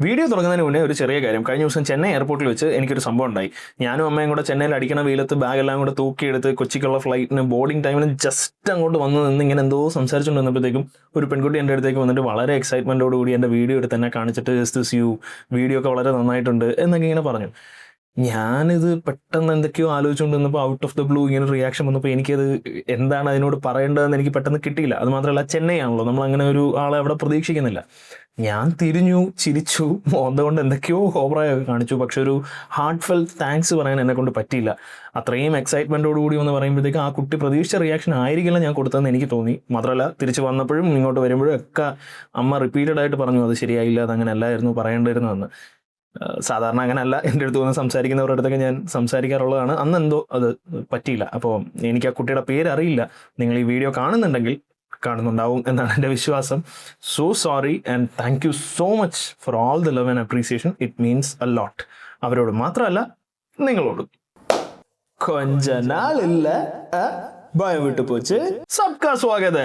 Video തുടങ്ങുന്നതിന് മുന്നേ ഒരു ചെറിയ കാര്യം. കഴിഞ്ഞ ദിവസം ചെന്നൈ എയർപോർട്ടിൽ വെച്ച് എനിക്കൊരു സംഭവം ഉണ്ടായി. ഞാനും അമ്മയും കൂടെ ചെന്നൈയിൽ അടിക്കണ വെയിലത്ത് ബാഗെല്ലാം കൂടെ തൂക്കിയെടുത്ത് കൊച്ചിക്കുള്ള ഫ്ലൈറ്റിന് ബോർഡിംഗ് ടൈമിന് ജസ്റ്റ് അങ്ങോട്ട് വന്ന് നിന്ന് ഇങ്ങനെ എന്തോ സംസാരിച്ചുകൊണ്ട് വന്നപ്പോഴത്തേക്കും ഒരു പെൺകുട്ടി എൻ്റെ അടുത്തേക്ക് വന്നിട്ട് വളരെ എക്സൈറ്റ്മെൻറ്റോട് കൂടി എൻ്റെ വീഡിയോ എടുത്ത് എന്നെ കാണിച്ചിട്ട് ദിസ് യു വീഡിയോ ഒക്കെ വളരെ നന്നായിട്ടുണ്ട് എന്നൊക്കെ ഇങ്ങനെ പറഞ്ഞു. ഞാനിത് പെട്ടെന്ന് എന്തൊക്കെയോ ആലോചിച്ചുകൊണ്ട് വന്നപ്പോൾ ഔട്ട് ഓഫ് ദ ബ്ലൂ ഇങ്ങനെ റിയാക്ഷൻ വന്നപ്പോൾ എനിക്കത് എന്താണ് അതിനോട് പറയേണ്ടതെന്ന് എനിക്ക് പെട്ടെന്ന് കിട്ടിയില്ല. അത് മാത്രമല്ല ചെന്നൈ ആണല്ലോ, നമ്മൾ അങ്ങനെ ഒരു ആളെ അവിടെ പ്രതീക്ഷിക്കുന്നില്ല. ഞാൻ തിരിഞ്ഞു, ചിരിച്ചു, അതുകൊണ്ട് എന്തൊക്കെയോ ഓവറായൊക്കെ കാണിച്ചു. പക്ഷെ ഒരു ഹാർട്ട് ഫെൽ താങ്ക്സ് പറയാൻ എന്നെ കൊണ്ട് പറ്റിയില്ല. അത്രയും എക്സൈറ്റ്മെൻറ്റോട് കൂടി എന്ന് പറയുമ്പോഴത്തേക്ക് ആ കുട്ടി പ്രതീക്ഷിച്ച റിയാക്ഷൻ ആയിരിക്കില്ല ഞാൻ കൊടുത്തതെന്ന് എനിക്ക് തോന്നി. മാത്രമല്ല തിരിച്ച് വന്നപ്പോഴും ഇങ്ങോട്ട് വരുമ്പോഴും ഒക്കെ അമ്മ റിപ്പീറ്റഡ് ആയിട്ട് പറഞ്ഞു അത് ശരിയായില്ല, അത് അങ്ങനെ അല്ലായിരുന്നു പറയേണ്ടിരുന്നതെന്ന്. സാധാരണ അങ്ങനെയല്ല എൻ്റെ അടുത്ത് വന്ന് സംസാരിക്കുന്നവരുടെ അടുത്തൊക്കെ ഞാൻ സംസാരിക്കാറുള്ളതാണ്. അന്ന് എന്തോ അത് പറ്റിയില്ല. അപ്പോൾ എനിക്ക് ആ കുട്ടിയുടെ പേര് അറിയില്ല. നിങ്ങൾ ഈ വീഡിയോ കാണുന്നുണ്ടാവും എന്നാണ് എൻ്റെ വിശ്വാസം. So sorry and thank you so much for all the love and appreciation. It means a lot. അവരോട് മാത്രമല്ല നിങ്ങളോടും. കൊഞ്ച നാളില്ല ഭയം വിട്ടു പോച്ച്. സബ്കാ സ്വാഗത.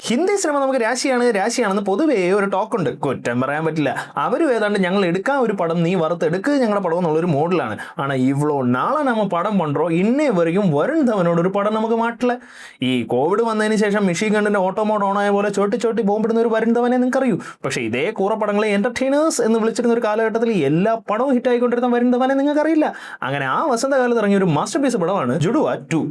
ഹിന്ദി സിനിമ നമുക്ക് രാശിയാണെന്ന് പൊതുവേ ഒരു ടോക്കുണ്ട്. കുറ്റം പറയാൻ പറ്റില്ല. അവരും ഏതാണ്ട് ഞങ്ങൾ എടുക്കാൻ ഒരു പടം നീ വറുത്തെടുക്ക് ഞങ്ങളുടെ പടം എന്നുള്ളൊരു മോഡലാണ്. ஆனால் இவ்வளோ நாளாக நம்ம படம் பண்ணுறோம், இன்னே வரைக்கும் வருண் தவனோட ഒരു പടം നമുക്ക് മാറ്റില്ല. ഈ കോവിഡ് വന്നതിന് ശേഷം മിഷീൻ ഗണ്ണിന്റെ ഓട്ടോ മോഡ് ഓണായ പോലെ ചോട്ടി ബോംബിടുന്ന ഒരു വരുൺ ധവനെ നിങ്ങൾക്ക് അറിയൂ. പക്ഷേ ഇതേ കൂറപ്പടങ്ങളെ എന്റർടൈനേഴ്സ് എന്ന് വിളിച്ചിരുന്ന ഒരു കാലഘട്ടത്തിൽ എല്ലാ പടവും ഹിറ്റായിക്കൊണ്ടിരുന്ന വരുൺ ധവനെ നിങ്ങൾക്ക് അറിയില്ല. അങ്ങനെ ആ വസന്തകാലത്ത് ഇറങ്ങിയ ഒരു മാസ്റ്റർ പീസ് പടമാണ് ജുഡ്വാ 2.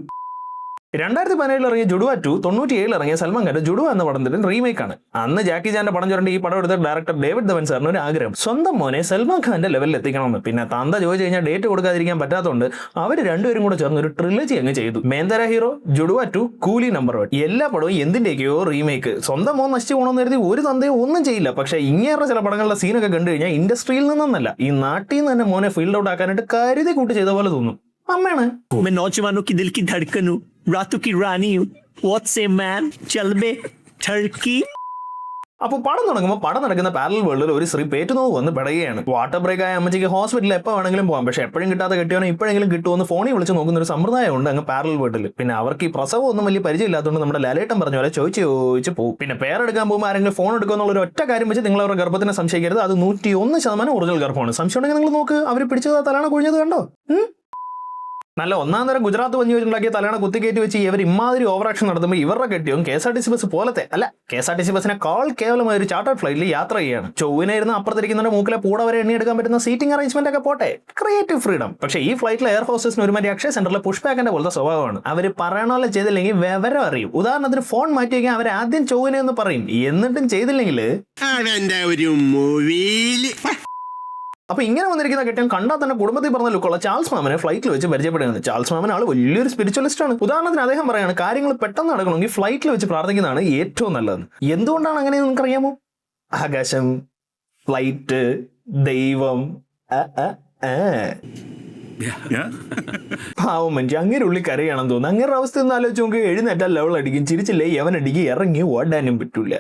2017 ഇറങ്ങിയ ജുഡ്വാ 2 97 ഇറങ്ങിയ സൽമാൻ ഖാന്റെ ജുഡ്വാ എന്ന പടത്തിന്റെ റീമേക്കാണ്. അന്ന് ജാക്കി ചാന്റെ പടം ചുരണ്ടി ഈ പടം എടുത്ത ഡയറക്ടർ ഡേവിഡ് ധവൻ സാറിന് ഒരു ആഗ്രഹം, സ്വന്തം മോനെ സൽമാൻ ഖാന്റെ ലെവലിൽ എത്തിക്കണമെന്ന്. പിന്നെ തന്ത ചോദിച്ചു കഴിഞ്ഞാൽ ഡേറ്റ് കൊടുക്കാതിരിക്കാൻ പറ്റാത്തതുകൊണ്ട് അവർ രണ്ടുപേരും കൂടെ ചേർന്ന് ഒരു ട്രിലജി അങ്ങ് ചെയ്തു. മേന്തര ഹീറോ, ജുഡ്വാ 2, കൂലി നമ്പർ 1. എല്ലാ പടവും എന്തിന്റെയൊക്കെയോ റീമേക്ക്. സ്വന്തം മോൻ നശിച്ചു പോകണമെന്ന് കരുതി ഒരു തന്തയോ ഒന്നും ചെയ്യില്ല. പക്ഷേ ഇങ്ങേറെ ചില പടങ്ങളുടെ സീനൊക്കെ കണ്ടു കഴിഞ്ഞാൽ ഇൻഡസ്ട്രിയിൽ നിന്നല്ല, ഈ നാട്ടിൽ നിന്ന് തന്നെ മോനെ ഫീൽഡ് ഔട്ട് ആക്കാനായിട്ട് കരുതി കൂട്ടി ചെയ്ത പോലെ തോന്നും. അമ്മയാണ് मैं नौजवानों की दिल की धड़कन हूँ, रातों की रानी हूँ, व्हाट्स ए मैन, चल बे ठरकी. അപ്പോൾ പടം തുടങ്ങുമ്പോൾ പടം നടക്കുന്ന പാരലൽ വേൾഡിൽ ഒരു സ്ത്രീ പേറ്റുനോവ് വന്ന് പെടുകയാണ്. വാട്ടർ ബ്രേക്ക് ആയ അമ്മച്ചിക്ക് ഹോസ്പിറ്റലിൽ എപ്പോൾ വേണമെങ്കിലും പോകാം. പക്ഷേ എപ്പോഴും കിട്ടാതെ കെട്ടിയവനെ ഇപ്പോഴെങ്കിലും കിട്ടുമെന്ന് ഫോണിൽ വിളിച്ച് നോക്കുന്ന ഒരു സമ്പ്രദായമുണ്ട് അങ്ങ് പാരലൽ വേൾഡിൽ. പിന്നെ അവർക്ക് ഈ പ്രസവം ഒന്നും വലിയ പരിചയമില്ലാത്തതുകൊണ്ട് നമ്മുടെ ലാലേട്ടൻ പറഞ്ഞ പോലെ ചോദിച്ച് പോകും. പിന്നെ പേരെടുക്കാൻ പോകുമ്പോൾ ആരെങ്കിലും ഫോൺ എടുക്കുമെന്നുള്ള ഒരു ഒറ്റ കാര്യം വെച്ച് നിങ്ങൾ അവരുടെ ഗർഭത്തിനെ സംശയിക്കരുത്. അത് 101% ഒറിജിനൽ ഗർഭമാണ്. സംശയം ഉണ്ടെങ്കിൽ നിങ്ങൾ നോക്ക്, അവർ പിടിച്ചത് തലാണ് കുഴിഞ്ഞത് കണ്ടോ. നല്ല ഒന്നാം തരം ഗുജറാത്ത് വഞ്ഞു വെച്ചുണ്ടാക്കിയ തലയാണ് കുത്തിക്കയറ്റി വെച്ച് ഇവർ ഇമാതിരി ഓവർ ആക്ഷൻ നടത്തുമ്പോൾ ഇവരുടെ കെട്ടിയും KSRTC ബസ് പോലത്തെ അല്ല, KSRTC ബസ്സിനെ കേവലമായ ഒരു ചാർട്ടേഡ് ഫ്ലൈറ്റിൽ യാത്ര ചെയ്യാണ്. ചൊവ്വിനെ ഇരുന്ന് അപ്പുറത്തിരിക്കുന്നവരുടെ മൂക്കിലെ പൂട വരെ എണ്ണിയെടുക്കാൻ പറ്റുന്ന സീറ്റിംഗ് അറേഞ്ച്മെന്റ് ഒക്കെ പോട്ടെ, ക്രിയേറ്റീവ് ഫ്രീഡം. പക്ഷേ ഈ ഫ്ലൈറ്റിലെ എയർ ഹോസ്റ്റസിന് ഒരുമാതിരി അക്ഷയ സെന്ററിലെ പുഷ്പാക്കിന്റെ പോലത്തെ സ്വഭാവമാണ്. അവർ പറയണമല്ലോ ചെയ്തില്ലെങ്കിൽ വിവരം അറിയും. ഉദാഹരണത്തിന് ഫോൺ മാറ്റി വയ്ക്കാൻ അവർ ആദ്യം ചൊവ്വിനെ എന്ന് പറയും, എന്നിട്ടും ചെയ്തില്ലെങ്കിൽ അപ്പോൾ ഇങ്ങനെ വന്നിരിക്കുന്ന കെട്ടിയം കണ്ടാൽ തന്നെ കുടുംബത്തിൽ പറഞ്ഞ ലുക്കുള്ള ചാൾസ് മാമനെ ഫ്ലൈറ്റിൽ വെച്ച് പരിചയപ്പെടുന്നത്. ചാൾസ് മാമൻ ആൾ വലിയൊരു സ്പിരിച്വലിസ്റ്റ് ആണ്. ഉദാഹരണത്തിന് അദ്ദേഹം പറയാണ് കാര്യങ്ങൾ പെട്ടെന്ന് നടക്കണമെങ്കിൽ ഫ്ലൈറ്റിൽ വെച്ച് പ്രാർത്ഥിക്കുന്നതാണ് ഏറ്റവും നല്ലത്. എന്തുകൊണ്ടാണ് അങ്ങനെ നിങ്ങൾക്കറിയാമോ? ആകാശം, ഫ്ലൈറ്റ്, ദൈവം. പാവം മനുഷ്യ അങ്ങനെ ഉള്ളി കരയാണെന്ന് തോന്നുന്നു. അങ്ങനെ അവസ്ഥ ഒന്ന് ആലോചിച്ച് നോക്കി. എഴുന്നേറ്റാൽ ലെവൽ അടിക്കും, ചിരിച്ചില്ലേ യവനടിക്കും, ഇറങ്ങി ഓടാനും പറ്റൂല.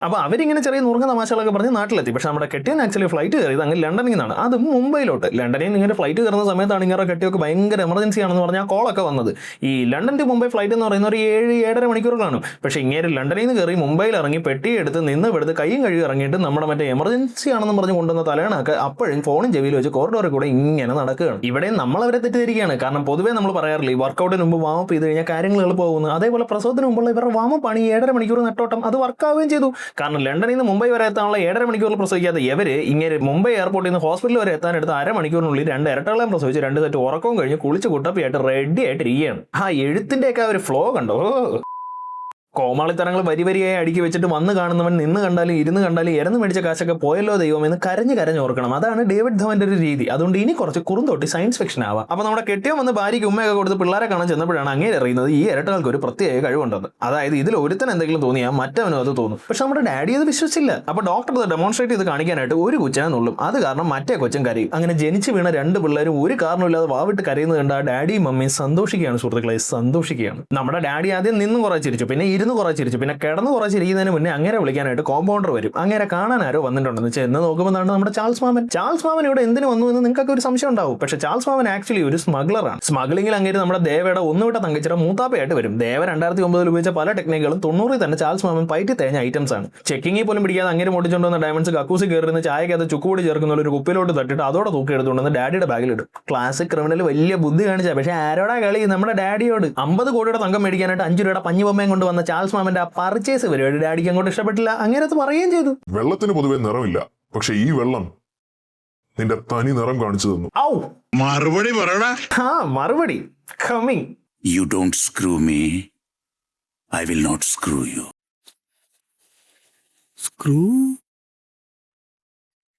അപ്പോൾ അവരിങ്ങനെ ചെറിയ നുറുങ്ങ തമാശകളൊക്കെ പറഞ്ഞ് നാട്ടിലെത്തി. പക്ഷേ നമ്മുടെ കെട്ടിയൻ ആക്ച്വലി ഫ്ലൈറ്റ് കയറിയത് അങ്ങനെ ലണ്ടനിൽ നിന്നാണ്, അതും മുംബൈയിലോട്ട്. ലണ്ടനിൽ നിന്ന് ഇങ്ങനെ ഫ്ലൈറ്റ് കയറുന്ന സമയത്താണ് ഇങ്ങനെ കെട്ടിയൊക്കെ ഭയങ്കര എമർജൻസി ആണെന്ന് പറഞ്ഞാൽ കോളൊക്കെ വന്നത്. ഈ ലണ്ടൻ ടു മുംബൈ ഫ്ലൈറ്റ് എന്ന് പറയുന്ന ഒരു 7-7.5 മണിക്കൂറുകളാണ്. പക്ഷേ ഇങ്ങനെ ലണ്ടനിൽ നിന്ന് കയറി മുംബൈയിൽ ഇറങ്ങി പെട്ടിയെടുത്ത് നിന്ന് കൈയും കഴുകി ഇറങ്ങിയിട്ട് നമ്മുടെ മറ്റേ എമർജൻസി ആണെന്ന് പറഞ്ഞ് കൊണ്ടുവന്ന തലയണൊക്കെ അപ്പോഴും ഫോണും ചെവിയിൽ വെച്ച് കോറിഡോറിൽ കൂടെ ഇങ്ങനെ നടക്കുകയാണ്. ഇവിടെ നമ്മളവരെ തെറ്റിദ്ധരിക്കുകയാണ്. കാരണം പൊതുവേ നമ്മൾ പറയാറില്ല ഈ വർക്കൗട്ടിന് മുമ്പ് വാമപ്പ് ചെയ്ത് കഴിഞ്ഞാൽ കാര്യങ്ങൾ എളുപ്പമാകുന്നു. അതേപോലെ പ്രസവത്തിന് മുമ്പുള്ള ഇവരുടെ വാമപ്പാണ് ഈ 7.5 മണിക്കൂർ നെട്ടോട്ടം. അത് വർക്കാവുകയും ചെയ്തു. കാരണം ലണ്ടനിൽ നിന്ന് മുംബൈ വരെ എത്താനുള്ള 7.5 മണിക്കൂറിൽ പ്രസവിക്കാത്ത ഇവര് ഇങ്ങനെ മുംബൈ എയർപോർട്ടിൽ നിന്ന് ഹോസ്പിറ്റൽ വരെ എത്താൻ എടുത്ത് 1/2 മണിക്കൂറിനുള്ളിൽ 2 ഇരട്ടകളെയും പ്രസവിച്ച് 2 സെറ്റ് ഉറക്കവും കഴിഞ്ഞ് കുളിച്ച് കുട്ടപ്പിയായിട്ട് റെഡി ആയിട്ടിരിക്കുകയാണ്. ആ എഴുത്തിൻ്റെയൊക്കെ ഒരു ഫ്ലോ കണ്ടോ? കോമാളിത്തരങ്ങൾ വരിയായി അടുക്കി വെച്ചിട്ട് വന്ന് കാണുന്നവൻ നിന്ന് കണ്ടാലും ഇരുന്ന് കണ്ടാലും ഇരന്ന് മേടിച്ച കാശൊക്കെ പോയല്ലോ ദൈവം എന്ന് കരഞ്ഞ് ഓർക്കണം. അതാണ് ഡേവിഡ് ധവന്റെ ഒരു രീതി. അതുകൊണ്ട് ഇനി കുറച്ച് കുറുന്തോട്ടി സയൻസ് ഫിക്ഷൻ ആവാം. അപ്പോൾ നമ്മുടെ കെട്ടിയോ വന്ന് ഭാര്യയ്ക്ക് ഉമ്മയൊക്കെ കൊടുത്ത് പിള്ളേരെ കാണാൻ ചെന്നപ്പോഴാണ് അങ്ങനെ അറിയുന്നത് ഈ ഇരട്ടകൾക്ക് ഒരു പ്രത്യേക കഴിവുണ്ടെന്ന്. അതായത് ഇതിൽ ഒരുത്തൻ എന്തെങ്കിലും തോന്നിയാൽ മറ്റവനും അത് തോന്നും. പക്ഷെ നമ്മുടെ ഡാഡി അത് വിശ്വസിച്ചില്ല. അപ്പോൾ ഡോക്ടർ അത് ഡെമോൺസ്ട്രേറ്റ് ചെയ്ത് കാണിക്കാനായിട്ട് ഒരു കൊച്ചിനെ നുള്ളും. അത് കാരണം മറ്റേ കൊച്ചൻ കരയും. അങ്ങനെ ജനിച്ച് വീണ 2 പിള്ളേരും ഒരു കാരണമില്ലാതെ വാവിട്ട് കരയുന്നത് കണ്ട ഡാഡിയും മമ്മിയും സന്തോഷിക്കുകയാണ്. സുഹൃത്തുക്കളെ സന്തോഷിക്കുകയാണ്. നമ്മുടെ ഡാഡി ആദ്യം നിന്നും കുറേ ചിരിച്ചു, പിന്നെ ഇരുന്ന് കുറേ ചിരിച്ചു. പിന്നെ കിടന്ന് കുറേ ചിരിക്കുന്നതിന് മുന്നേ അങ്ങനെ വിളിക്കാനായിട്ട് കോമ്പൗണ്ടർ വരും. അങ്ങനെ കാണാൻ ആരോ വന്നിട്ടുണ്ടെന്ന് ചെന്ന് നോക്കുമ്പോൾ നമ്മുടെ ചാൾസ് മാമൻ ഇവിടെ എന്തിനു വന്നു എന്ന് നിങ്ങൾക്ക് ഒരു സംശയം ഉണ്ടാവും. പക്ഷെ ചാൾസ് മാമൻ ആക്ച്വലി ഒരു സ്മഗ്ലറാണ്. സ്മഗ്ലിംഗിൽ അങ്ങനെ നമ്മുടെ ദേവയുടെ ഒന്നുവിട്ട തങ്കച്ചിറ മൂത്താപ്പയായിട്ട് വരും. ദേവ 2009 ഉപയോഗിച്ച പല ടെക്നിക്കുകളും 90 തന്നെ ചാൾസ് മാമൻ പയറ്റി തേഞ്ഞ ഐറ്റംസ് ആണ്. ചെക്കിങ്ങിൽ പോലും പിടിക്കാതെ അങ്ങനെ മുടിച്ചുകൊണ്ട് വന്ന ഡയമണ്ട്സ് കക്കൂസി കയറുന്ന ചായക്കകത്ത് ചുക്കുപൊടി ചേർക്കുന്ന ഒരു കുപ്പിലോട്ട് തട്ടിട്ട് അതോടെ തൂക്കി എടുത്തുകൊണ്ടെന്ന് ഡാഡിയുടെ ബാഗിലിടും. ക്ലാസിക് ക്രിമിനൽ വലിയ ബുദ്ധി കാണിച്ച. പക്ഷേ ആരോടാ കളി? നമ്മുടെ ഡാഡിയോട്. 50 കോടിയുടെ തങ്കം മേടിക്കാനായിട്ട് 5 രൂപയുടെ പഞ്ഞുബൊമ്മയും കൊണ്ട് വന്ന ചാൾസ് മാമന്റെ ആ പർച്ചേസ് പരിപാടി ഡാഡിക്ക് അങ്ങോട്ട് ഇഷ്ടപ്പെട്ടില്ല. അങ്ങനെ അത് പറയുകയും ചെയ്തു. വെള്ളത്തിന് പൊതുവെ നിറമില്ല, പക്ഷെ ഈ വെള്ളം നിന്റെ തനി നിറം കാണിച്ചു തന്നു. ഔ മറുപടി പറയടാ. മറുപടി coming. You don't screw me, I will not screw you.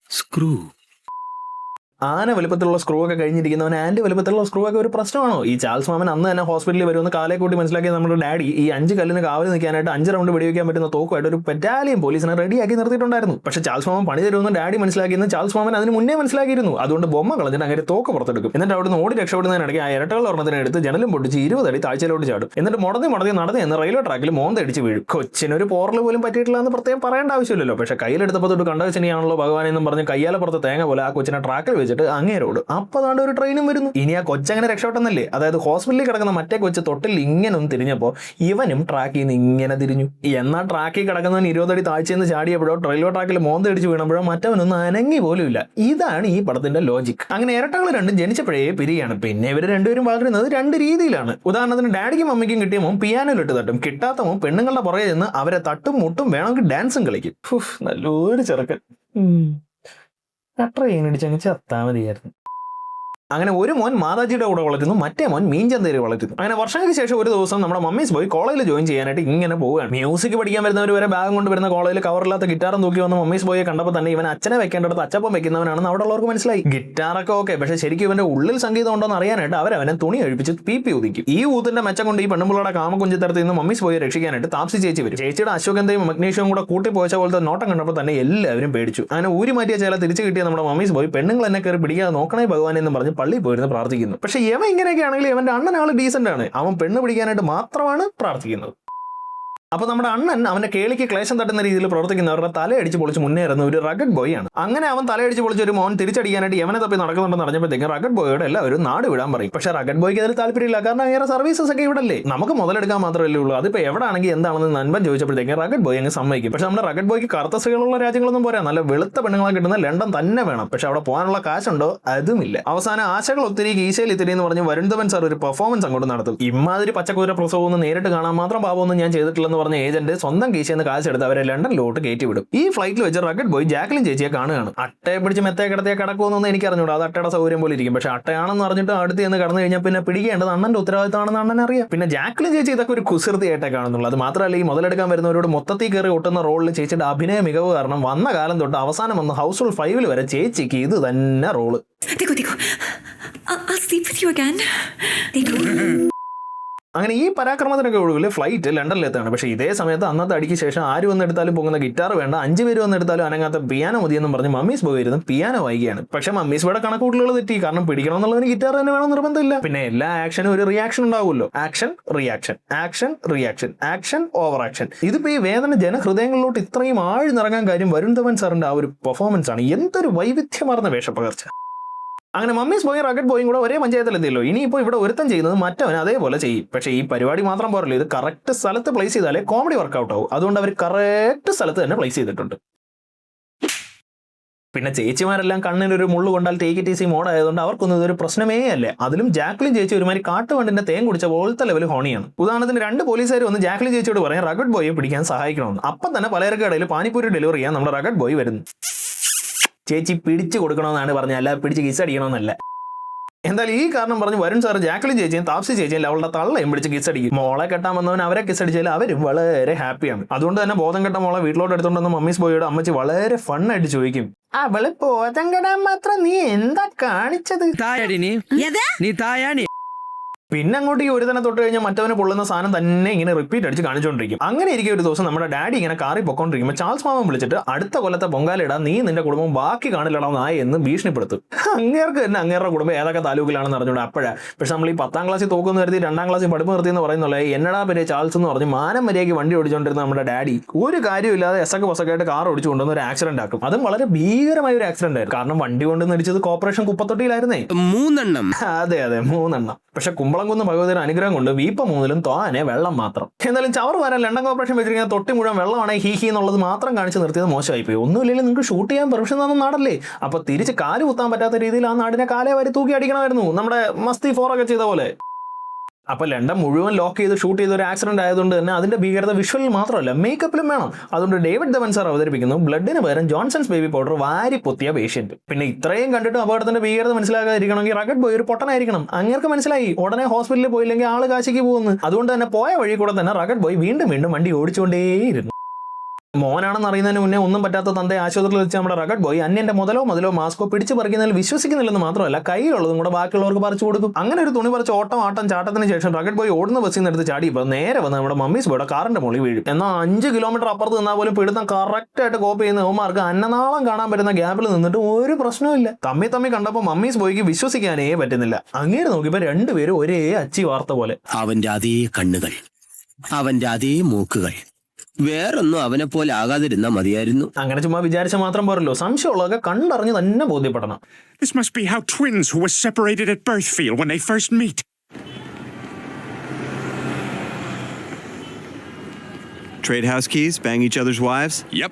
Screw. ആന വലുപ്പത്തിലുള്ള സ്ക്രൂ ഒക്കെ കഴിഞ്ഞിരിക്കുന്നവൻ ആൻഡ് വലുപ്പത്തിലുള്ള സ്ക്രൂ ഒക്കെ ഒരു പ്രശ്നമാണോ? ഈ ചാൾസ് മാമൻ അന്ന് തന്നെ ഹോസ്പിറ്റലിൽ വരുമെന്ന് കാലേ കൂട്ടി മനസ്സിലാക്കിയ നമ്മുടെ ഡാഡി ഈ 5 കല്ലിന് കാവൽ നിൽക്കാനായിട്ട് 5 റൗണ്ട് വെടിവെക്കാൻ പറ്റുന്ന തോക്കുമായിട്ട് ഒരു ബറ്റാലിയൻ പോലീസിനെ റെഡിയാക്കി നിർത്തിയിട്ടുണ്ടായിരുന്നു. പക്ഷേ ചാൾസ് മാമൻ പണി തരുമെന്ന് ഡാഡി മനസ്സിലാക്കിയെന്ന് ചാൾസ് മാമൻ അതിന് മുന്നേ മനസ്സിലാക്കിയിരുന്നു. അതുകൊണ്ട് ബൊമ്മ കളഞ്ഞിട്ട് അങ്ങനെ തോക്ക് പുറത്തെടുക്കും. എന്നിട്ട് അവിടുന്ന് ഓടി രക്ഷപ്പെടുന്നതിനിടയ്ക്ക് ആ ഇരട്ടകൾ ഒരെണ്ണത്തിനെ എടുത്ത് ജനലും പൊട്ടിച്ച് 20 അടി താഴ്ചയിലോട്ട് ചാടും. എന്നിട്ട് മുടങ്ങി നടന്ന് എന്ന് റെയിൽവേ ട്രാക്കിൽ മോന്തടിച്ച് വീഴും. കൊച്ചിനൊരു പോറൽ പോലും പറ്റിയിട്ടില്ല എന്ന് പ്രത്യേകം പറയേണ്ട ആവശ്യമില്ലല്ലോ. പക്ഷേ കയ്യിലെടുത്തപ്പോൾ തൊട്ട് കണ്ടവച്ചനെയാണല്ലോ ഭഗവാൻ എന്നും പറഞ്ഞ് കയ്യാലപ്പുറത്ത് തേങ്ങ പോലെ ആ കൊച്ചിനെ ട്രാക്കിൽ വെച്ചിട്ട് അങ്ങേരോട്. അപ്പൊ അതാണ്ട് ഒരു ട്രെയിനും വരുന്നു. ഇനി ആ കൊച്ചങ്ങനെ രക്ഷപ്പെട്ടെന്നല്ലേ? അതായത് ഹോസ്പിറ്റലിൽ കിടക്കുന്ന മറ്റേ കൊച്ച് തൊട്ടിൽ ഇങ്ങനെ ഒന്ന് തിരിഞ്ഞപ്പോ ഇവനും ട്രാക്കിൽ നിന്ന് ഇങ്ങനെ തിരിഞ്ഞു. എന്നാൽ ട്രാക്കിൽ കിടക്കുന്നവൻ 20 അടി താഴ്ചയെന്ന് ചാടിയപ്പോഴോ റെയിൽവേ ട്രാക്കിൽ മോന്തടിച്ച് വീണപ്പോഴോ മറ്റവനൊന്നും അനങ്ങി പോലും ഇല്ല. ഇതാണ് ഈ പടത്തിന്റെ ലോജിക്. അങ്ങനെ ഇരട്ടകൾ രണ്ടും ജനിച്ചപ്പോഴേ പിരിയാണ്. പിന്നെ ഇവർ രണ്ടുപേരും വളരുന്നത് 2 രീതിയിലാണ്. ഉദാഹരണത്തിന് ഡാഡിക്കും അമ്മയ്ക്കും കിട്ടിയ മോൻ പിയാനോയിലിട്ട് തട്ടും, കിട്ടാത്ത മോൻ പെണ്ണുങ്ങളുടെ പുറകെ നിന്ന് അവരെ തട്ടും മുട്ടും വേണമെങ്കിൽ ഡാൻസും കളിക്കും. നല്ലൊരു ചെറുക്കൻ. ട്രെയിൻ ഇടിച്ചങ്ങ് ചത്താ മതിയായിരുന്നു. അങ്ങനെ ഒരു മോൻ മാതാജിയുടെ കൂടെ വളരുന്നു, മറ്റേ മോൻ മീൻചന്തേരി വളരുന്നു. അങ്ങനെ വർഷങ്ങൾക്ക് ശേഷം ഒരു ദിവസം നമ്മുടെ മമ്മീസ് പോയി കോളേജിൽ ജോയിൻ ചെയ്യാനായിട്ട് ഇങ്ങനെ പോവുകയാണ്. മ്യൂസിക് പഠിക്കാൻ വരുന്നവർ വരെ ബാഗ് കൊണ്ട് വരുന്ന കോളേജിൽ കവറില്ലാത്ത ഗിറ്റാറും തൂക്കി വന്ന മമ്മീസ് പോയി കണ്ടപ്പോൾ തന്നെ ഇവൻ അച്ഛനെ വെക്കേണ്ടടുത്ത് അച്ചപ്പം വെക്കുന്നവനാണെന്ന് അവിടെ ഉള്ളവർക്ക് മനസ്സിലായി. ഗിറ്റാറൊക്കെ ഓക്കെ, പക്ഷേ ശരിക്കും ഇവന്റെ ഉള്ളിൽ സംഗീതം ഉണ്ടോ എന്ന് അറിയാനായിട്ട് അവനെ തുണി കഴിപ്പിച്ച് പി ഉദിക്കും. ഈ ഊത്തിന്റെ മെച്ചം കൊണ്ട് ഈ പെണ്ണുമ്പിള്ളയുടെ കാമകുഞ്ചിത്തരത്തിൽ നിന്ന് മമ്മീസ് പോയി രക്ഷിക്കാനായിട്ട് താപ്സി ചേച്ചി വരും. ചേച്ചിയുടെ അശ്വഗന്ധയും മഗ്നീഷ്യവും കൂടെ കൂട്ടി പോയച്ച പോലത്തെ നോട്ടം കണ്ടപ്പോൾ തന്നെ എല്ലാവരും പേടിച്ചു. അങ്ങനെ ഊരി മാറ്റിയ ചില തിരിച്ചു കിട്ടിയ നമ്മുടെ മമ്മീസ് പോയി പെണ്ണുങ്ങൾ എന്നെ കയറി പിടിക്കാതെ നോക്കണേ ഭഗവാൻ എന്ന് പറഞ്ഞ് പള്ളിയിൽ പോയിരുന്ന് പ്രാർത്ഥിക്കും. പക്ഷെ ഇവൻ ഇങ്ങനെയൊക്കെ ആണെങ്കിൽ ഇവന്റെ അണ്ണൻ ആള് ഡീസന്റ് ആണ്. അവൻ പെണ്ണ് പിടിക്കാനായിട്ട് മാത്രമാണ് പ്രാർത്ഥിക്കുന്നത്. അപ്പൊ നമ്മുടെ അണ്ണൻ അവന്റെ കേളിക്ക് ക്ലേശം തട്ടുന്ന രീതിയിൽ പ്രവർത്തിക്കുന്നവരുടെ തലയടിച്ച് പൊളിച്ച് മുന്നേറുന്ന ഒരു റഗഡ് ബോയ് ആണ്. അങ്ങനെ അവൻ തലയടിച്ച് പൊളിച്ച് ഒരു മോൻ തിരിച്ചടിക്കാനായിട്ട് യവനെ തപ്പി നടക്കുന്നുണ്ടെന്ന് അറിഞ്ഞപ്പോഴത്തേക്കും റഗഡ് ബോയോട് എല്ലാവരും നാട് വിടാൻ പറയും. പക്ഷേ റഗഡ് ബോയ്ക്ക് അതിൽ താല്പര്യമില്ല. കാരണം അങ്ങനെ സർവീസസ് ഒക്കെ ഇവിടെ അല്ലേ, നമുക്ക് മുതലെടുക്കാൻ മാത്രമല്ലേ ഉള്ളൂ. അതിപ്പോ എവിടെ ആണെങ്കിൽ എന്താണെന്ന് നൻപൻ ചോദിച്ചപ്പോഴത്തേക്കും റഗഡ് ബോയ് അങ്ങ് സമ്മതിക്കും. പക്ഷെ നമ്മുടെ റഗഡ് ബോയ്ക്ക് കറുത്ത സ്ത്രീകളുള്ള രാജ്യങ്ങളൊന്നും പോരാ, നല്ല വെളുത്ത പെണ്ണുങ്ങളെ കിട്ടുന്ന ലണ്ടൻ തന്നെ വേണം. പക്ഷെ അവിടെ പോകാനുള്ള കാശുണ്ടോ? അതുമില്ല. അവസാനം ആശകൾ ഒത്തിരി കീശയിൽ ഇത്തിരി എന്ന് പറഞ്ഞ് വരുൺ ധവൻ സാർ ഒരു പെർഫോമൻസ് അങ്ങോട്ട് നടത്തും. ഇമാതിരി പച്ചക്കൂര പ്രസവം ഒന്ന് നേരിട്ട് കാണാൻ മാത്രം പാപമൊന്നും ഞാൻ ചെയ്തിട്ടില്ലെന്ന് പറഞ്ഞ ഏജന്റ് സ്വന്തം കീശയെന്ന് കാശെടുത്ത് അവരെ ലണ്ടനിലോട്ട് കയറ്റി വിടും. ഈ ഫ്ലൈറ്റിൽ വെച്ച് റഗഡ് ബോയ് ജാക്ലിൻ ചേച്ചിയെ കാണുകയാണ്. അട്ടയെ പിടിച്ച് മെത്തയെ കിടത്തിയെ കിടക്കുമെന്നൊന്നും എനിക്ക് അറിഞ്ഞൂടാ, അത് അട്ടയുടെ സൗകര്യം പോലെ ഇരിക്കും. പക്ഷെ അട്ടയാണെന്ന് അറിഞ്ഞിട്ട് അടുത്ത് എന്ന് കടന്നു കഴിഞ്ഞാൽ പിന്നെ പിടിക്കേണ്ടത് അണ്ണന്റെ ഉത്തരവാദിത്തമാണെന്ന് അണ്ണൻ അറിയാം. പിന്നെ ജാക്ലിൻ ചേച്ചി ഇതൊക്കെ ഒരു കുസൃതിയായിട്ടേ കാണുന്നുള്ളൂ. അത് മാത്രമല്ല ഈ മുതലെടുക്കാൻ വരുന്നവരോട് മൊത്തത്തിൽ കയറി ഒട്ടുന്ന റോളിൽ ചേച്ചിയുടെ അഭിനയ മികവ് കാരണം വന്ന കാലം തൊട്ട് അവസാനം വന്ന് ഹൗസ്ഫുൾ 5 വരെ ചേച്ചിക്ക് ഇത് തന്നെ റോള്. അങ്ങനെ ഈ പരാക്രമത്തിനൊക്കെ ഒടുവിൽ ഫ്ലൈറ്റ് ലണ്ടനിലെത്താണ്. പക്ഷേ ഇതേ സമയത്ത് അന്നത്തെ അടിക്ക് ശേഷം ആര് വന്നെടുത്താലും പോകുന്ന ഗിറ്റാർ വേണ്ട, 5 പേര് വന്നെടുത്താലും അനങ്ങാത്ത പിയാനോ മതിയെന്നും പറഞ്ഞ് മമ്മീസ് ബോയ് ഇരുന്ന് പിയാനോ വായിക്കുകയാണ്. പക്ഷേ മമ്മീസ് ബോയുടെ കണക്കൂട്ടലുകൾ തെറ്റി. കാരണം പിടിക്കണമെന്നുള്ളതിന് ഗിറ്റാർ തന്നെ വേണം നിർബന്ധമില്ല. പിന്നെ എല്ലാ ആക്ഷനും ഒരു റിയാക്ഷൻ ഉണ്ടാവുമല്ലോ. Action reaction, action reaction, action over action. ഇതിപ്പോ ഈ വേദന ജനഹൃദയങ്ങളിലോട്ട് ഇത്രയും ആഴ്ന്നിറങ്ങാൻ കാര്യം വരുൺ ധവൻ സാറിന്റെ ആ ഒരു പെർഫോമൻസ് ആണ്. എന്തൊരു വൈവിധ്യമാർന്ന വേഷപ്പകർച്ച. അങ്ങനെ മമ്മീസ് ബോയും റഗഡ് ബോയും കൂടെ ഒരേ പഞ്ചായത്തിലെത്തിയല്ലോ. ഇനിയിപ്പോൾ ഇവിടെ ഒരുത്തം ചെയ്യുന്നത് മറ്റവൻ അതേപോലെ ചെയ്യും. പക്ഷേ ഈ പരിപാടി മാത്രം പോരല്ലോ, ഇത് കറക്റ്റ് സ്ഥലത്ത് പ്ലേസ് ചെയ്താലേ കോമഡി വർക്കൗട്ട് ആവും. അതുകൊണ്ട് അവർ കറക്റ്റ് സ്ഥലത്ത് തന്നെ പ്ലേസ് ചെയ്തിട്ടുണ്ട്. പിന്നെ ചേച്ചിമാരെല്ലാം കണ്ണിനൊരു മുള്ളു കൊണ്ടാൽ ടേക്ക് ഇറ്റ് ഈസി മോഡ് ആയതുകൊണ്ട് അവർക്കൊന്നും ഇതൊരു പ്രശ്നമേ അല്ല. അതിലും ജാക്ലിൻ ചേച്ചി ഒരുമാതിരി കാട്ടുവണ്ടിന്റെ തേൻ കുടിച്ച പോലത്തെ ലെവൽ ഹോണിയാണ്. ഉദാഹരണത്തിന് 2 പോലീസുകാർ വന്ന് ജാക്ലിൻ ചേച്ചിയോട് പറയാൻ റഗഡ് ബോയെ പിടിക്കാൻ സഹായിക്കണമെന്ന്. അപ്പം തന്നെ പലചരക്കടയിൽ പാനിപ്പൂരി ഡെലിവറി ചെയ്യാൻ നമ്മുടെ റഗഡ് ബോയ് വരുന്നു. ചേച്ചി പിടിച്ചു കൊടുക്കണമെന്നാണ് പറഞ്ഞത്, അല്ല പിടിച്ച് കിസ്സടിക്കണമെന്നല്ല. എന്തായാലും ഈ കാരണം പറഞ്ഞ് വരുൺ സാർ ജാക്ലിൻ ചേച്ചിയും താപ്സി ചേച്ചിയും അവളുടെ തള്ളയും പിടിച്ച് കിസ്സടിക്കും. മോളെ കെട്ടാൻ വന്നവൻ അവരെ കിസ്സടിച്ചാൽ അവരും വളരെ ഹാപ്പിയാണ്. അതുകൊണ്ട് തന്നെ ബോധം കെട്ട മോളെ വീട്ടിലോട്ട് എടുത്തുകൊണ്ടെന്ന് മമ്മീസ് ബോയോട് അമ്മച്ചി വളരെ ഫണ്ണായിട്ട് ചോദിക്കും, അവള് ബോധം കെടാൻ മാത്രം നീ എന്താ കാണിച്ചത്? പിന്നെ അങ്ങോട്ട് ഈ ഒരു തന്നെ തൊട്ട് കഴിഞ്ഞാൽ മറ്റവന് പൊള്ളുന്ന സാധനം തന്നെ ഇങ്ങനെ റിപ്പീറ്റ് അടിച്ച് കാണിച്ചുകൊണ്ടിരിക്കും. അങ്ങനെ ഇരിക്കും ഒരു ദിവസം നമ്മുടെ ഡാഡി ഇങ്ങനെ കാറി പൊക്കോണ്ടിരിക്കുമ്പോൾ ചാൾസ് മാമൻ വിളിച്ചിട്ട് അടുത്ത കൊല്ലത്തെ പൊങ്കാലിടാൻ നീ നിന്റെ കുടുംബം ബാക്കി കാണില്ലടാ നായ എന്ന് ഭീഷണിപ്പെടുത്തും. അങ്ങേർക്ക് തന്നെ അങ്ങേരുടെ കുടുംബം ഏതൊക്കെ താലൂക്കിലാണെന്ന് അറിഞ്ഞൂടെ അപ്പോഴാണ്. പക്ഷെ നമ്മൾ ഈ 10ാം ക്ലാസ്സിൽ തോക്കുമെന്ന് കരുതി 2ാം ക്ലാസ്സിൽ പഠിപ്പ് നിർത്തി എന്ന് പറയുന്നില്ല. എന്നടാ പെരിയ ചാൾസ് എന്ന് പറഞ്ഞ് മാനം മര്യാദയ്ക്ക് വണ്ടി ഓടിച്ചുകൊണ്ടിരുന്ന നമ്മുടെ ഡാഡി ഒരു കാര്യമില്ലാതെ എസക്ക് പൊസക്കായിട്ട് കാർ ഓടിച്ചു കൊണ്ടുവന്ന് ഒരു ആക്സിഡന്റ് ആക്കും. അതും വളരെ ഭീകരമായ ഒരു ആക്സിഡന്റ് ആയിരുന്നു. കാരണം വണ്ടി കൊണ്ട് ഇടിച്ചത് കോർപ്പറേഷൻ കുപ്പത്തൊട്ടിയിലായിരുന്നേ. 3 അതെ 3 പക്ഷെ കുമ്പളംകുന്ന് ഭഗവതിയുടെ അനുഗ്രഹം കൊണ്ട് വീപ്പ 3ലും തോനെ വെള്ളം മാത്രം. എന്നാലും ചവർ വരാൻ ലണ്ടൻ കോർപ്പറേഷൻ വെച്ചിരിക്കുന്ന തൊട്ടി മുഴുവൻ വെള്ളമാണ് ഹീ എന്നുള്ളത് മാത്രം കാണിച്ച് നിർത്തിയത് മോശമായി പോയി. ഒന്നുമില്ലെങ്കിൽ നിങ്ങൾക്ക് ഷൂട്ട് ചെയ്യാൻ പെർമിഷൻ തന്ന നാടല്ലേ, അപ്പൊ തിരിച്ച് കാല് കുത്താൻ പറ്റാത്ത രീതിയിൽ ആ നാടിനെ കാലേ വരി തൂക്കി അടിക്കണമായിരുന്നു, നമ്മുടെ മസ്തി 4 ഒക്കെ ചെയ്ത പോലെ. അപ്പൊ ലണ്ടൻ മുഴുവൻ ലോക്ക് ചെയ്ത് ഷൂട്ട് ചെയ്ത ഒരു ആക്സിഡന്റ് ആയതുകൊണ്ട് തന്നെ അതിന്റെ ഭീകരത വിഷ്വലിൽ മാത്രമല്ല മേക്കപ്പിലും വേണം. അതുകൊണ്ട് ഡേവിഡ് ധവൻ സാർ അവതരിപ്പിക്കുന്നു ബ്ലഡിന് പകരം ജോൺസൺസ് ബേബി പൗഡർ വാരി പൊത്തിയ പേഷ്യന്റ്. പിന്നെ ഇത്രയും കണ്ടിട്ട് അപകടത്തിന്റെ ഭീകരത മനസ്സിലാക്കാതിരിക്കണമെങ്കിൽ റഗഡ് ബോയ് ഒരു പൊട്ടനായിരിക്കണം. അങ്ങേർക്ക് മനസ്സിലായി ഉടനെ ഹോസ്പിറ്റലിൽ പോയില്ലെങ്കിൽ ആള് കാശിക്ക് പോകുന്നു. അതുകൊണ്ട് തന്നെ പോയ വഴി കൂടെ തന്നെ റഗഡ് ബോയ് വീണ്ടും വണ്ടി ഓടിച്ചുകൊണ്ടേയിരുന്നു. മോനാണെന്ന് അറിയുന്നതിന് മുന്നേ ഒന്നും പറ്റാത്ത തന്റെ ആശുപത്രിയിൽ വെച്ച് നമ്മുടെ റഗഡ് ബോയ് അന്യന്റെ മുതലോ മാസ്കോ പിടിച്ച് പറിക്കുന്നതിൽ വിശ്വസിക്കുന്നില്ലെന്ന് മാത്രമല്ല കയ്യിലുള്ളതും കൂടെ ബാക്കിയുള്ളവർക്ക് പറിച്ചു കൊടുക്കും. അങ്ങനെ ഒരു തുണി പറിച്ച് ആട്ടം ചാട്ടത്തിന് ശേഷം റഗഡ് ബോയ് ഓടുന്ന ബസ്സിൽ നിന്ന് എടുത്ത് ചാടിയപ്പോൾ നേരെ വന്ന് നമ്മുടെ മമ്മീസ് ബോയുടെ കാറിന്റെ മുകളിൽ വീഴും. എന്നാൽ 5 കിലോമീറ്റർ അപ്പുറത്ത് നിന്നാൽ പോലും പിടുത്തം കറക്റ്റ് ആയിട്ട് കോപ്പി ചെയ്യുന്ന അവന്മാർക്ക് അന്നനാളം കാണാൻ പറ്റുന്ന ഗ്യാപ്പിൽ നിന്നിട്ട് ഒരു പ്രശ്നമില്ല. തമ്മി കണ്ടപ്പോൾ മമ്മീസ് ബോയ്ക്ക് വിശ്വസിക്കാനേ പറ്റുന്നില്ല. അങ്ങനെ നോക്കിയപ്പോൾ രണ്ടുപേരും ഒരേ അച്ചി വാർത്ത പോലെ. അവന്റെ അതേ കണ്ണുകൾ, അവന്റെ അതേ മൂക്കുകൾ, വേറൊന്നും അവനെ പോലെ ആകാതിരുന്നാ മതിയായിരുന്നു. അങ്ങനെ ചുമ്മാ വിചാരിച്ച മാത്രം പോരല്ലോ, സംശയമുള്ളതൊക്കെ കണ്ടറിഞ്ഞ് തന്നെ ബോധ്യപ്പെടണം. This must be how twins who were separated at birth feel when they first meet. Trade house keys, bang each other's wives? Yep.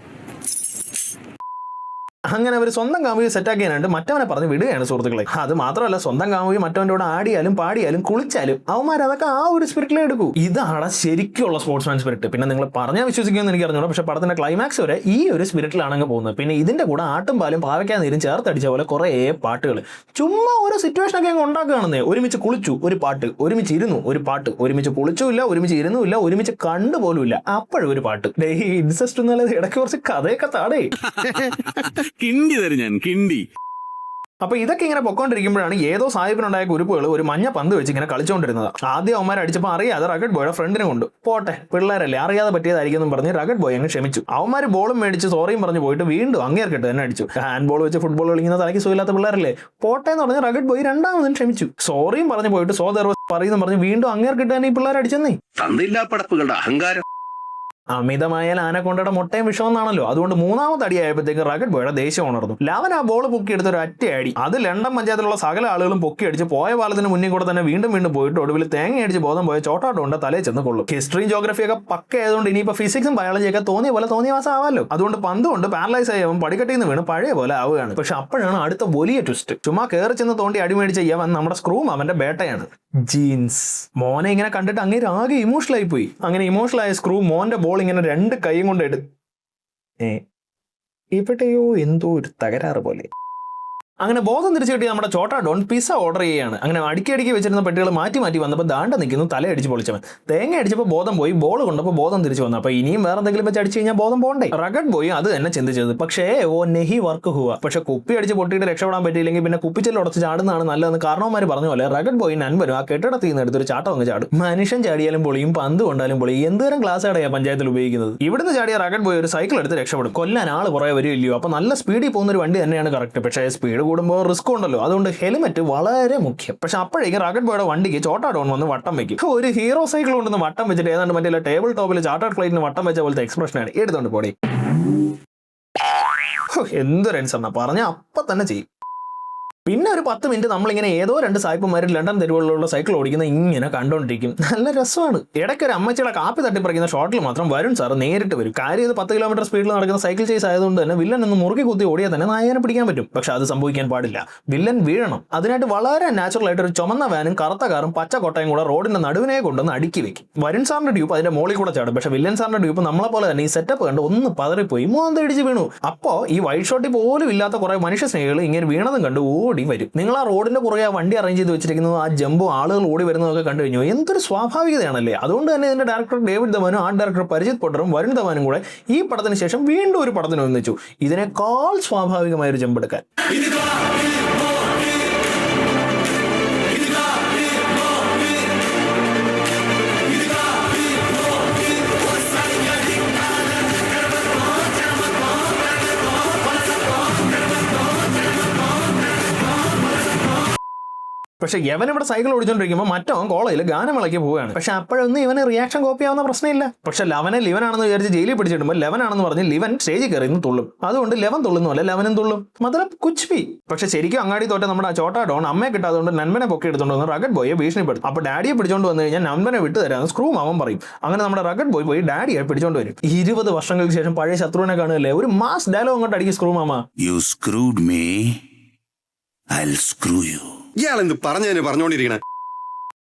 അങ്ങനെ അവർ സ്വന്തം കാമുകി സെറ്റാക്കിയാനായിട്ട് മറ്റവനെ പറഞ്ഞ് വിടുകയാണ് സുഹൃത്തുക്കളെ. അത് മാത്രമല്ല സ്വന്തം കാമുകി മറ്റവൻ്റെ കൂടെ ആടിയാലും പാടിയാലും കുളിച്ചാലും അവന്മാർ അതൊക്കെ ആ ഒരു സ്പിരിറ്റിലേ എടുക്കൂ. ഇതാണ് ശരിക്കുള്ള സ്പോർട്സ്മാൻ സ്പിരിറ്റ്. പിന്നെ നിങ്ങൾ പറഞ്ഞാൽ വിശ്വസിക്കുമെന്ന് എനിക്ക് അറിഞ്ഞൂടാ, പക്ഷെ പടത്തിന്റെ ക്ലൈമാക്സ് വരെ ഈ ഒരു സ്പിരിറ്റിലാണെങ്കിൽ പോകുന്നത്. പിന്നെ ഇതിന്റെ കൂടെ ആട്ടും പാലും പാവയ്ക്കാൻ നീരും ചേർത്തടിച്ച പോലെ കുറേ പാട്ടുകൾ ചുമ്മാ ഓരോ സിറ്റുവേഷനൊക്കെ അങ്ങ് ഉണ്ടാക്കുകയാണെന്നേ. ഒരുമിച്ച് കുളിച്ചു ഒരു പാട്ട്, ഒരുമിച്ച് ഇരുന്നു ഒരു പാട്ട്, ഒരുമിച്ച് കുളിച്ചുമില്ല, ഒരുമിച്ച് ഇരുന്നുമില്ല, ഒരുമിച്ച് കണ്ടുപോലുമില്ല, അപ്പോഴും ഒരു പാട്ട്. ഇൻസെസ്റ്റ് എന്നല്ലാതെ ഇടയ്ക്ക് കുറച്ച് കഥയൊക്കെ താടേ. കിണ്ടി തരും ഞാൻ, കിണ്ടി. അപ്പൊ ഇതൊക്കെ ഇങ്ങനെ പൊക്കോണ്ടിരിക്കുമ്പോഴാണ് ഏതോ സാഹിബിനുണ്ടായ കുരുപ്പുകൾ ഒരു മഞ്ഞ പന്ത് വെച്ച് ഇങ്ങനെ കളിച്ചുകൊണ്ടിരുന്നത്. ആദ്യം അവന്മാർ അടിച്ചപ്പോൾ അറിയാതെ റഗഡ് ബോയുടെ ഫ്രണ്ടിനെ കൊണ്ട് പോട്ടെ പിള്ളേരല്ലേ അറിയാതെ പറ്റിയതായിരിക്കും എന്ന് പറഞ്ഞ് റഗഡ് ബോയ് അങ്ങ് ക്ഷമിച്ചു. അവന്മാർ ബോളും മേടിച്ച് സോറിയും പറഞ്ഞ് പോയിട്ട് വീണ്ടും അങ്ങേർക്കിട്ട് തന്നെ അടിച്ചു. ഹാൻഡ് ബോൾ വെച്ച് ഫുട്ബോൾ കളിക്കുന്ന തലയ്ക്ക് സുഖമില്ലാത്ത പിള്ളേരല്ലേ പോട്ടെ എന്ന് പറഞ്ഞ് റഗഡ് ബോയ് രണ്ടാമതും ക്ഷമിച്ചു. സോറിയും പറഞ്ഞ് പോയിട്ട് പറയുന്നു പറഞ്ഞ് വീണ്ടും അങ്ങേർക്കിട്ട് തന്നെ ഈ പിള്ളേർ അടിച്ചെന്നേ. തന്നില്ലാ പടപ്പുകളുടെ അഹങ്കാരം. അമിതമായാൽ ആനക്കൊണ്ടയുടെ മുട്ടയും വിഷമെന്നാണല്ലോ. അതുകൊണ്ട് 3ാമത്തെ അടിയായപ്പോഴത്തേക്ക് റഗഡ് ബോയുടെ ദേഷ്യം ഉണർന്നു. ലവൻ ആ ബോൾ പൊക്കിയെടുത്ത ഒരു ഒറ്റ അടി അത് ലണ്ടൻ പഞ്ചായത്തിലുള്ള സകല ആളുകളും പൊക്കിയടിച്ച് പോയ പാലത്തിന് മുന്നിൽ കൂടെ തന്നെ വീണ്ടും പോയിട്ട് ഒടുവിൽ തേങ്ങ അടിച്ച് ബോധം പോയ ചോട്ടാട്ടോണ്ട് തലയിൽ ചെന്ന് കൊള്ളും. ഹിസ്റ്ററിയും ജോഗ്രഫിയൊക്കെ പക്ക ആയതുകൊണ്ട് ഇനിയിപ്പോൾ ഫിസിക്സും ബയോളജിയൊക്കെ തോന്നിയ പോലെ തോന്നിയ മാസം ആവാമല്ലോ. അതുകൊണ്ട് പന്ത് കൊണ്ട് പാരലൈസ് ആയവൻ പടിക്കട്ടിൽ നിന്ന് വീണ് പഴയ പോലെ ആവുകയാണ്. പക്ഷെ അപ്പോഴാണ് അടുത്ത വലിയ ട്വിസ്റ്റ്. ചുമ്മാ കയറി ചെന്ന് തോണ്ടി അടിമേടിച്ച് ചെയ്യാൻ നമ്മുടെ സ്ക്രൂ അവന്റെ ബേട്ടയാണ്. ജീൻസ് മോനെ ഇങ്ങനെ കണ്ടിട്ട് അങ്ങനെ ആകെ ഇമോഷണൽ ആയി പോയി. അങ്ങനെ ഇമോഷണൽ ആയ സ്ക്രൂ മോന്റെ ബോൾ ഇങ്ങനെ 2 കൈയും കൊണ്ട് ഇവിടെയോ എന്തോ ഒരു തകരാറ് പോലെ. അങ്ങനെ ബോധം തിരിച്ചു കിട്ടി നമ്മുടെ ചോട്ടാ ഡോൺ പിസ്സ ഓർഡർ ചെയ്യുകയാണ്. അങ്ങനെ അടുക്കി വെച്ചിരുന്ന പെട്ടികൾ മാറ്റി വന്നപ്പോൾ ദാണ്ട നിൽക്കുന്നു തലയടിച്ച് പൊളിച്ചവൻ. തേങ്ങ അടിച്ചപ്പോൾ ബോധം പോയി, ബോൾ കൊണ്ടപ്പോൾ ബോധം തിരിച്ചു വന്നു. അപ്പോൾ ഇനിയും വേറെ എന്തെങ്കിലും വെച്ച് അടിച്ചു കഴിഞ്ഞാൽ ബോധം പോകണ്ടേ. റഗഡ് ബോയ് അത് തന്നെ ചിന്തിച്ചത്. പക്ഷേ നെഹി വർക്ക് ഹുവ. പക്ഷെ കുപ്പി അടിച്ച് പൊട്ടിയിട്ട് രക്ഷപ്പെടാൻ പറ്റിയില്ലെങ്കിൽ പിന്നെ കുപ്പിച്ചെല്ലാം ഉടച്ച് ചാടുന്നതാണ് നല്ലതെന്ന് കാരണവന്മാർ പറഞ്ഞ പോലെ റഗഡ് ബോയ് നൻപരും ആ കെട്ടിടത്തിൽ നിന്ന് എടുത്തൊരു ചാട്ടം അങ്ങ് ചാടും. മനുഷ്യൻ ചാടിയാലും പൊളിയും പന്ത് കൊണ്ടാലും പൊളിയും. എന്തോരം ക്ലാസ് ആടെയാ പഞ്ചായത്തിൽ ഉപയോഗിക്കുന്നത്. ഇവിടുന്ന് ചാടിയ റഗഡ് ബോയ് ഒരു സൈക്കിൾ എടുത്ത് രക്ഷപ്പെടും. കൊല്ലാൻ ആൾ കുറേ വരില്ലയോ. അപ്പോൾ നല്ല സ്പീഡിൽ പോകുന്ന ഒരു വണ്ടി തന്നെയാണ് കറക്റ്റ്. പക്ഷേ സ്പീഡ് കൂടുമ്പോൾ റിസ്ക് ഉണ്ടല്ലോ. അതുകൊണ്ട് ഹെൽമെറ്റ് വളരെ മുഖ്യം. പക്ഷെ അപ്പോഴേക്കും റഗഡ് ബോയുടെ വണ്ടിക്ക് ചോട്ടാ ഡോൺ വന്ന് വട്ടം വെക്കും. ഒരു ഹീറോ സൈക്കിൾ കൊണ്ടൊന്ന് വട്ടം വെച്ചിട്ട് ഏതാണ്ട് മറ്റേ ടേബിൾ ടോപ്പിൽ ചാർട്ടേഡ് ഫ്ലൈറ്റിന് വട്ടം വെച്ച പോലത്തെ എക്സ്പ്രഷനാണ്. എടുത്തോണ്ട് പോടി. എന്തൊരു അനുസരണ പറഞ്ഞ അപ്പൊ തന്നെ ചെയ്യും. പിന്നെ ഒരു 10 മിനിറ്റ് നമ്മളിങ്ങനെ ഏതോ 2 സായിപ്പന്മാർ ലണ്ടൻ തെരുവുകളിലുള്ള സൈക്കിൾ ഓടിക്കുന്ന ഇങ്ങനെ കണ്ടോണ്ടിരിക്കും. നല്ല രസമാണ്. ഇടയ്ക്ക് ഒരു അമ്മച്ചിയുടെ കാപ്പി തട്ടിപ്പറിക്കുന്ന ഷോട്ടിൽ മാത്രം വരുൺ സാർ നേരിട്ട് വരും. കാര്യം ഇത് 10 കിലോമീറ്റർ സ്പീഡിൽ നടക്കുന്ന സൈക്കിൾ ചേസ് ആയതുകൊണ്ട് തന്നെ വില്ലൻ ഒന്ന് മുറുകി കുത്തി ഓടിയാൽ തന്നെ നായകനെ പിടിക്കാൻ പറ്റും. പക്ഷെ അത് സംഭവിക്കാൻ പാടില്ല. വില്ലൻ വീഴണം. അതിനായിട്ട് വളരെ നാച്ചുറൽ ആയിട്ട് ഒരു ചുമന്ന വാനും കറുത്ത കാറും പച്ച കൊട്ടയും കൂടെ റോഡിന്റെ നടുവിനെ കൊണ്ടൊന്ന് അടുക്കി വെക്കും. വരുൺ സാറിന്റെ ഡ്യൂപ്പ് അതിന്റെ മോളിൽ കൂടെ ചാടും. പക്ഷെ വില്ലൻ സാറിന്റെ ഡ്യൂപ്പ് നമ്മളെ പോലെ തന്നെ ഈ സെറ്റപ്പ് കണ്ട് ഒന്ന് പതറിപ്പോയി മോന്തടിച്ച് വീണു. അപ്പോൾ ഈ വൈറ്റ് ഷോട്ടിൽ പോലും ഇല്ലാത്ത കുറെ മനുഷ്യ സ്നേഹികൾ ഇങ്ങനെ വീണതും കണ്ട് ഓടി വരും. നിങ്ങൾ ആ റോഡിന്റെ പുറകെ ആ വണ്ടി അറേഞ്ച് ചെയ്ത് വെച്ചിരിക്കുന്നത് ആ ജമ്പോ ആളുകൾ ഓടി വരുന്നതൊക്കെ കണ്ടു കഴിഞ്ഞു. എന്തൊരു സ്വാഭാവികതയാണല്ലേ. അതുകൊണ്ട് തന്നെ ഇതിന്റെ ഡയറക്ടർ ഡേവിഡ് ധവാനും ആർട്ട് ഡയറക്ടർ പരിജിത് പൊട്ടറും വരുൺ ധവാനും കൂടെ ഈ പടത്തിന് ശേഷം വീണ്ടും ഒരു പടത്തിന് ഒന്നിച്ചു ഇതിനേക്കാൾ സ്വാഭാവികമായ ഒരു ജമ്പ് എടുക്കാൻ. പക്ഷെ യവൻ ഇവിടെ സൈക്കിൾ ഓടിച്ചോണ്ടിരിക്കുമ്പോൾ മറ്റവൻ കോളേജിൽ ഗാനമേളയ്ക്ക് പോവുകയാണ്. പക്ഷെ അപ്പോഴൊന്നും ഇവന് റിയാക്ഷൻ കോപ്പി ആവുന്ന പ്രശ്നമില്ല. പക്ഷെ ലെവനെ ലിവനാണെന്ന് വിചാരിച്ച് ജയിലിൽ പിടിച്ചിടുമ്പോൾ ലെവനാണെന്ന് പറഞ്ഞ് ലിവൻ സ്റ്റേജിൽ കയറിന്ന് തുള്ളും. അതുകൊണ്ട് ലെവൻ തുള്ളുന്നല്ല ലെവനും തുള്ളും. മതലബ് കുച്ച്പി. പക്ഷെ ശരിക്കും അങ്ങാടി തോറ്റ നമ്മുടെ ചോട്ടാ ഡോൺ അമ്മയെ കിട്ടാതുകൊണ്ട് നൻപനെ പൊക്കി എടുത്തോണ്ട് വന്ന് റഗഡ് ബോയെ ഭീഷണിപ്പെടും. അപ്പോൾ ഡാഡിയെ പിടിച്ചോണ്ട് വന്നു കഴിഞ്ഞാൽ നൻപനെ വിട്ടു തരാമെന്ന് സ്ക്രൂ മാമൻ പറയും. അങ്ങനെ നമ്മുടെ റഗഡ് ബോയ് പോയി ഡാഡിയെ പിടിച്ചോണ്ട് വരും. 20 വർഷങ്ങൾക്ക് ശേഷം പഴയ ശത്രുവിനെ കാണുകയല്ലേ, ഒരു മാസ് ഡയലോഗ് അങ്ങോട്ട് അടിക്കും screw mama. You screwed me, I'll screw you. ഇയാളെന്ത് പറഞ്ഞോണ്ടിരിക്കണേ.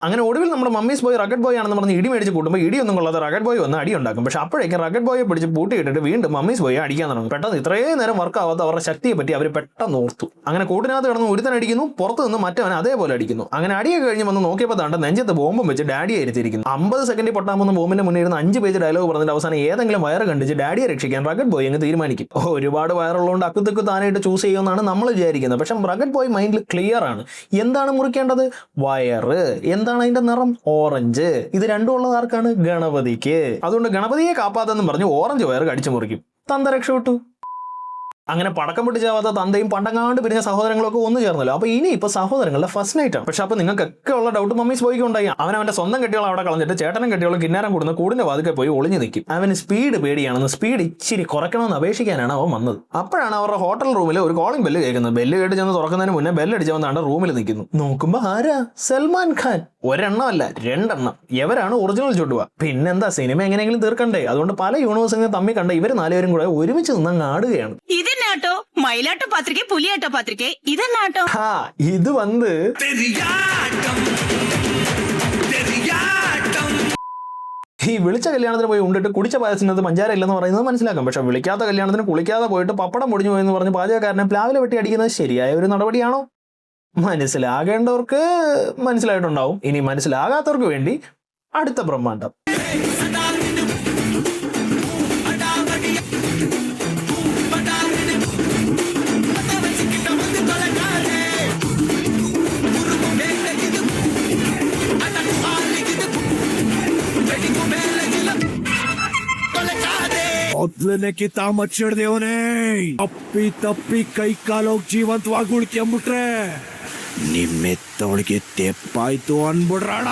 അങ്ങനെ ഒടുവിൽ നമ്മുടെ മമ്മീസ് ബോയ് റഗഡ് ബോയ് ആണെന്ന് പറഞ്ഞ് ഇടി മേടിച്ച് കൂട്ടുമ്പോൾ ഇടിയൊന്നും കൊള്ളാതെ റഗഡ് ബോയ് വന്ന് അടി ഉണ്ടാക്കും. പക്ഷെ അപ്പോഴേക്കും റഗഡ് ബോയെ പിടിച്ച് പൂട്ടിയിട്ടിട്ട് വീണ്ടും മമ്മീസ് ബോയെ അടിക്കാൻ തുടങ്ങും. പെട്ടെന്ന് ഇത്രയും നേരം വർക്ക് ആവാത്ത അവരുടെ ശക്തിയെ പറ്റി അവർ പെട്ടെന്ന് ഓർത്തു. അങ്ങനെ കൂട്ടിനകത്ത് കിടന്ന് ഒരുത്തൻ അടിക്കുന്നു, പുറത്ത് നിന്ന് മറ്റവൻ അതേപോലെ അടിക്കുന്നു. അങ്ങനെ അടിയൊക്കെ കഴിഞ്ഞ് വന്ന് നോക്കിയപ്പോൾ താണ്ട നെഞ്ചത്ത് ബോംബും വെച്ച് ഡാഡിയെ ഇരുത്തിയിരിക്കുന്നു. 50 സെക്കൻഡിൽ പൊട്ടാൻ പോകുന്ന ബോംബിന്റെ മുന്നേ ഇരുന്ന് 5 പേജ് ഡയലോഗ് പറഞ്ഞിട്ട് അവസാനം ഏതെങ്കിലും വയറ് കണ്ടിച്ച് ഡാഡിയെ രക്ഷിക്കാൻ റഗഡ് ബോയ് അങ്ങ് തീരുമാനിക്കും. ഒരുപാട് വയറുള്ളതുകൊണ്ട് അക്കുത്തക്ക് താനായിട്ട് ചൂസ് ചെയ്യുമെന്നാണ് നമ്മൾ വിചാരിക്കുന്നത്. പക്ഷെ റഗഡ് ബോയ് മൈൻഡിൽ ക്ലിയർ ആണ്. എന്താണ് മുറിക്കേണ്ടത്? വയറ്. എന്താണ് അതിന്റെ നിറം? ഓറഞ്ച്. ഇത് രണ്ടും ഉള്ളത് ആർക്കാണ്? ഗണപതിക്ക്. അതുകൊണ്ട് ഗണപതിയെ കാപ്പാത്തെന്നും പറഞ്ഞ് ഓറഞ്ച് വയറ് കടിച്ചു മുറിക്കും. തന്ത രക്ഷപ്പെട്ടു. അങ്ങനെ പടക്കം പൊട്ടിച്ചാവാത്ത തന്തയും പണ്ടങ്ങാണ്ട് പിരിഞ്ഞ സഹോദരങ്ങളൊക്കെ ഒന്നു ചേർന്നല്ലോ. അപ്പോൾ ഇനി ഇപ്പോൾ സഹോദരങ്ങളുടെ ഫസ്റ്റ് നൈറ്റ് ആണ്. പക്ഷെ അപ്പോൾ നിങ്ങൾക്കൊക്കെ ഉള്ള ഡൗട്ട് മമ്മീസ് ബോയ്ക്ക് ഉണ്ടായി. അവൻ്റെ സ്വന്തം കെട്ടിയോളം അവിടെ കളഞ്ഞിട്ട് ചേട്ടനും കെട്ടിയോളം കിന്നാരം കൂടുന്ന കൂടിന്റെ വാതിക്കെ പോയി ഒളിഞ്ഞു നിൽക്കും. അവന് സ്പീഡ് പേടിയാണെന്ന് സ്പീഡ് ഇച്ചിരി കുറയ്ക്കണമെന്ന് അപേക്ഷിക്കാനാണ് അവൻ വന്നത്. അപ്പോഴാണ് അവരുടെ ഹോട്ടൽ റൂമിൽ ഒരു കോളിംഗ് ബെല്ല് കേൾക്കുന്നത്. ബെല്ല് കേട്ട് ചെന്ന് തുറക്കുന്നതിന് മുന്നേ ബെല്ലടിച്ചവന്നാണ് റൂമിൽ നിൽക്കുന്നു. നോക്കുമ്പോൾ ആരാ? സൽമാൻ ഖാൻ. ഒരെണ്ണമല്ല 2 എണ്ണം. ഇവരാണ് ഒറിജിനൽ ചുടുവ. പിന്നെന്താ, സിനിമ എങ്ങനെയെങ്കിലും തീർക്കണ്ടേ? അതുകൊണ്ട് പല യൂണിവേഴ്സിനെ തമ്മിൽ കണ്ട ഇവർ 4 പേരും കൂടെ ഒരുമിച്ച് നിന്ന് ആടുകയാണ്. ഇതെന്നാട്ടോ മയിലാട്ടോ പാത്രികെ പുലിയാട്ടോ പാത്രികെ ഇതെന്നാട്ടോ? ഇത് വന്ന് ഈ വിളിച്ച കല്യാണത്തിന് പോയി ഉണ്ടിട്ട് കുടിച്ച പായസത്തിനകത്ത് പഞ്ചാര ഇല്ലെന്ന് പറയുന്നത് മനസ്സിലാക്കാം. പക്ഷെ വിളിക്കാത്ത കല്യാണത്തിന് കുളിക്കാതെ പോയിട്ട് പപ്പടം പൊടിഞ്ഞു പോയെന്ന് പറഞ്ഞ് പാചകക്കാരനെ പ്ലാവിലെ വെട്ടി അടിക്കുന്നത് ശരിയായ ഒരു നടപടിയാണോ? മനസ്സിലാകേണ്ടവർക്ക് മനസ്സിലായിട്ടുണ്ടാവും. ഇനി മനസ്സിലാകാത്തവർക്ക് വേണ്ടി അടുത്ത ബ്രഹ്മാണ്ഡം. ಮೊದ್ಲನೇಕಿ ಮಚ್ಚಿಡ್ದೇವನೇ ತಪ್ಪಿ ಕೈ ಕಾಲೋಗ್ ಜೀವಂತವಾಗಿ ಉಳ್ಕೊಂಬಿಟ್ರೆ ನಿಮ್ಮೆತ್ತವಳಿಗೆ ತೆಪ್ಪಾಯ್ತು ಅನ್ಬಿಡ್ರಣ.